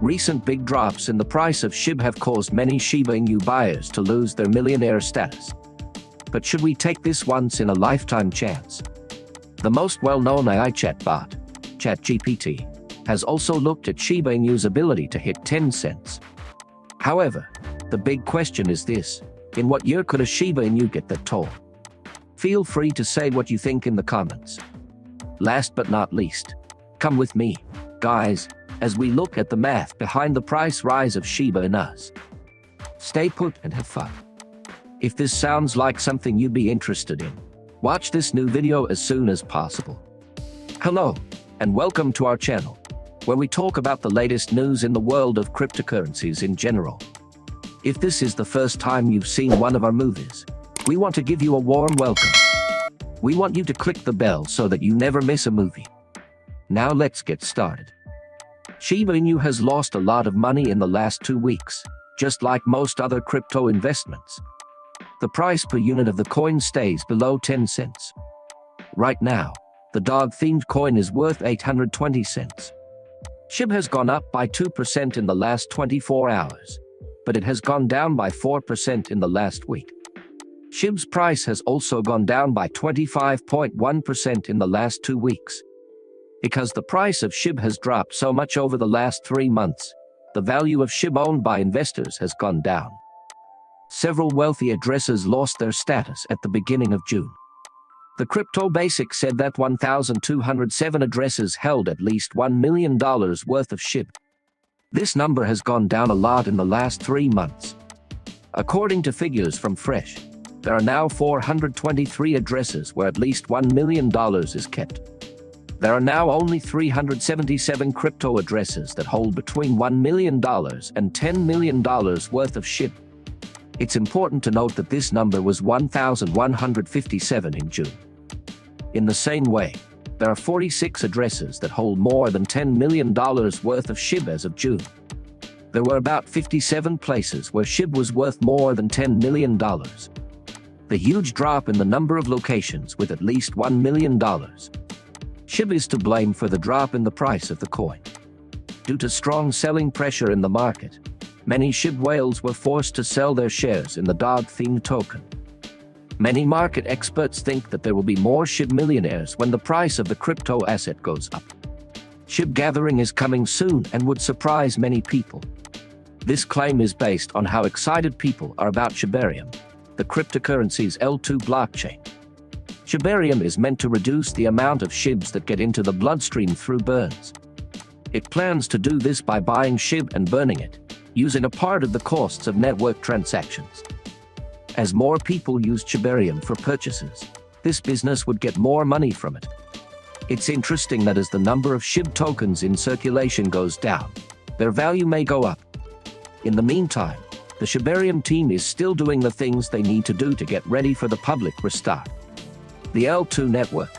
Recent big drops in the price of SHIB have caused many Shiba Inu buyers to lose their millionaire status. But should we take this once-in-a-lifetime chance? The most well-known AI chatbot, ChatGPT, has also looked at Shiba Inu's ability to hit 10 cents. However, the big question is this: in what year could a Shiba Inu get that tall? Feel free to say what you think in the comments. Last but not least, come with me, guys, as we look at the math behind the price rise of Shiba Inus. Stay put and have fun. If this sounds like something you'd be interested in, watch this new video as soon as possible. Hello, and welcome to our channel, where we talk about the latest news in the world of cryptocurrencies in general. If this is the first time you've seen one of our movies, we want to give you a warm welcome. We want you to click the bell so that you never miss a movie. Now let's get started. Shiba Inu has lost a lot of money in the last 2 weeks, just like most other crypto investments. The price per unit of the coin stays below 10 cents. Right now, the dog-themed coin is worth 820 cents. SHIB has gone up by 2% in the last 24 hours, but it has gone down by 4% in the last week. SHIB's price has also gone down by 25.1% in the last 2 weeks. Because the price of SHIB has dropped so much over the last 3 months, the value of SHIB owned by investors has gone down. Several wealthy addresses lost their status at the beginning of June. The Crypto Basic said that 1,207 addresses held at least $1 million worth of SHIB. This number has gone down a lot in the last 3 months. According to figures from Fresh, there are now 423 addresses where at least $1 million is kept. There are now only 377 crypto addresses that hold between $1 million and $10 million worth of SHIB. It's important to note that this number was 1,157 in June. In the same way, there are 46 addresses that hold more than $10 million worth of SHIB as of June. There were about 57 places where SHIB was worth more than $10 million. The huge drop in the number of locations with at least $1 million. SHIB is to blame for the drop in the price of the coin. Due to strong selling pressure in the market, many SHIB whales were forced to sell their shares in the dog-themed token. Many market experts think that there will be more SHIB millionaires when the price of the crypto asset goes up. SHIB gathering is coming soon and would surprise many people. This claim is based on how excited people are about Shibarium, the cryptocurrency's L2 blockchain. Shibarium is meant to reduce the amount of SHIBs that get into the bloodstream through burns. It plans to do this by buying SHIB and burning it, using a part of the costs of network transactions. As more people use Shibarium for purchases, this business would get more money from it. It's interesting that as the number of SHIB tokens in circulation goes down, their value may go up. In the meantime, the Shibarium team is still doing the things they need to do to get ready for the public restart. The L2 network,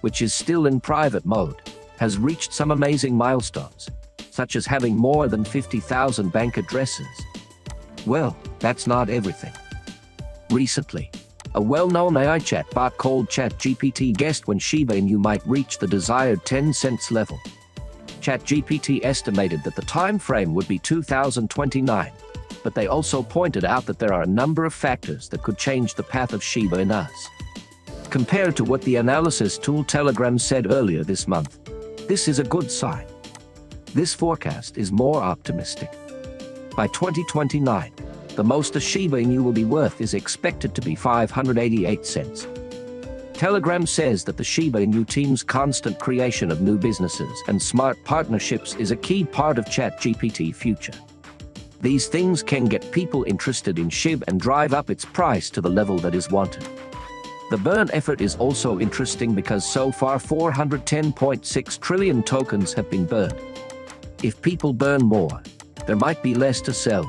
which is still in private mode, has reached some amazing milestones, such as having more than 50,000 bank addresses. Well, that's not everything. Recently, a well-known AI chatbot called ChatGPT guessed when Shiba Inu might reach the desired 10 cents level. ChatGPT estimated that the time frame would be 2029, but they also pointed out that there are a number of factors that could change the path of Shiba Inus. Compared to what the analysis tool Telegram said earlier this month, this is a good sign. This forecast is more optimistic. By 2029, the most a Shiba Inu will be worth is expected to be 588 cents. Telegram says that the Shiba Inu team's constant creation of new businesses and smart partnerships is a key part of ChatGPT's future. These things can get people interested in SHIB and drive up its price to the level that is wanted. The burn effort is also interesting because so far 410.6 trillion tokens have been burned. If people burn more, there might be less to sell,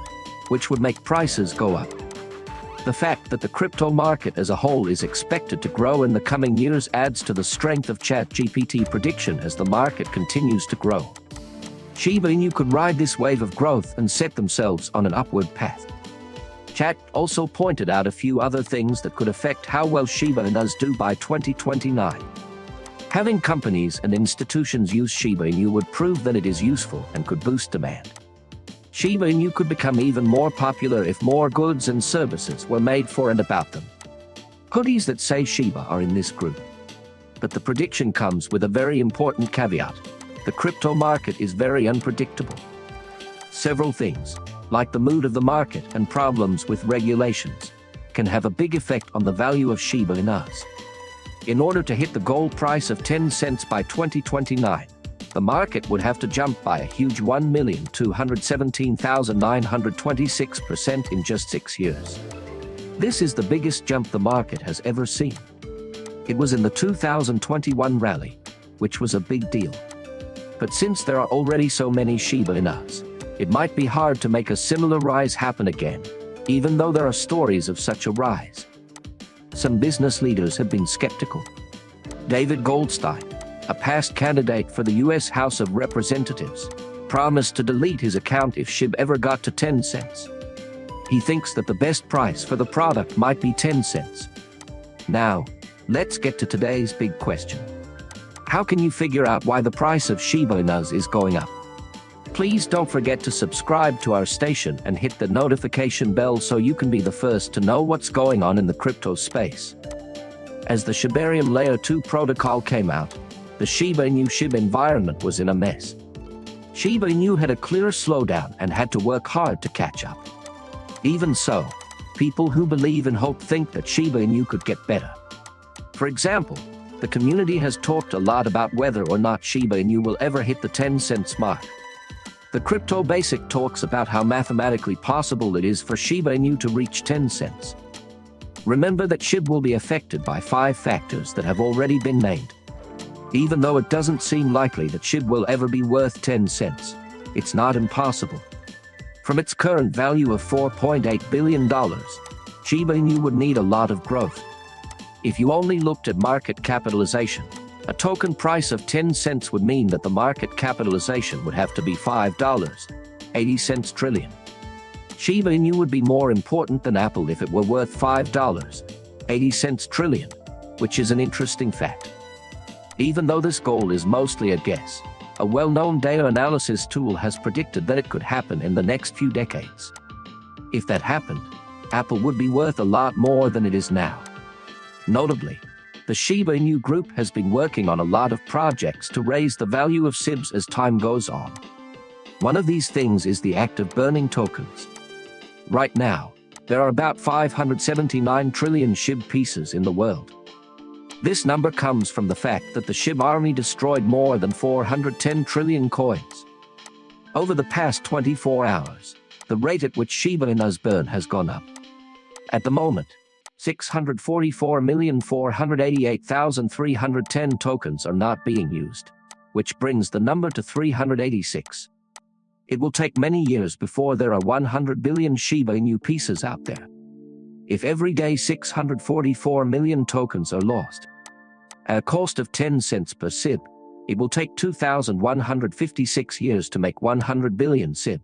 which would make prices go up. The fact that the crypto market as a whole is expected to grow in the coming years adds to the strength of ChatGPT prediction as the market continues to grow. Shiba Inu could ride this wave of growth and set themselves on an upward path. Chat also pointed out a few other things that could affect how well Shiba Inus do by 2029. Having companies and institutions use Shiba Inu would prove that it is useful and could boost demand. Shiba Inu could become even more popular if more goods and services were made for and about them. Hoodies that say Shiba are in this group. But the prediction comes with a very important caveat. The crypto market is very unpredictable. Several things, like the mood of the market and problems with regulations, can have a big effect on the value of Shiba Inus. In order to hit the goal price of 10 cents by 2029, the market would have to jump by a huge 1,217,926% in just 6 years. This is the biggest jump the market has ever seen. It was in the 2021 rally, which was a big deal. But since there are already so many Shiba Inus, it might be hard to make a similar rise happen again, even though there are stories of such a rise. Some business leaders have been skeptical. David Goldstein, a past candidate for the US House of Representatives, promised to delete his account if SHIB ever got to 10 cents. He thinks that the best price for the product might be 10 cents. Now, let's get to today's big question. How can you figure out why the price of Shiba Inus is going up? Please don't forget to subscribe to our station and hit the notification bell so you can be the first to know what's going on in the crypto space. As the Shibarium Layer 2 protocol came out, the Shiba Inu SHIB environment was in a mess. Shiba Inu had a clear slowdown and had to work hard to catch up. Even so, people who believe and hope think that Shiba Inu could get better. For example, the community has talked a lot about whether or not Shiba Inu will ever hit the 10 cents mark. The Crypto Basic talks about how mathematically possible it is for Shiba Inu to reach 10 cents. Remember that SHIB will be affected by 5 factors that have already been named. Even though it doesn't seem likely that SHIB will ever be worth 10 cents, it's not impossible. From its current value of $4.8 billion, Shiba Inu would need a lot of growth. If you only looked at market capitalization, a token price of 10 cents would mean that the market capitalization would have to be $5.80 trillion. Shiba Inu would be more important than Apple if it were worth $5.80 trillion, which is an interesting fact. Even though this goal is mostly a guess, a well-known data analysis tool has predicted that it could happen in the next few decades. If that happened, Apple would be worth a lot more than it is now. Notably, the Shiba Inu group has been working on a lot of projects to raise the value of SHIBs as time goes on. One of these things is the act of burning tokens. Right now, there are about 579 trillion SHIB pieces in the world. This number comes from the fact that the SHIB army destroyed more than 410 trillion coins. Over the past 24 hours, the rate at which Shiba Inus burn has gone up. At the moment, 644,488,310 tokens are not being used, which brings the number to 386. It will take many years before there are 100 billion Shiba Inu pieces out there. If every day 644 million tokens are lost, at a cost of 10 cents per SHIB, it will take 2,156 years to make 100 billion SHIBs.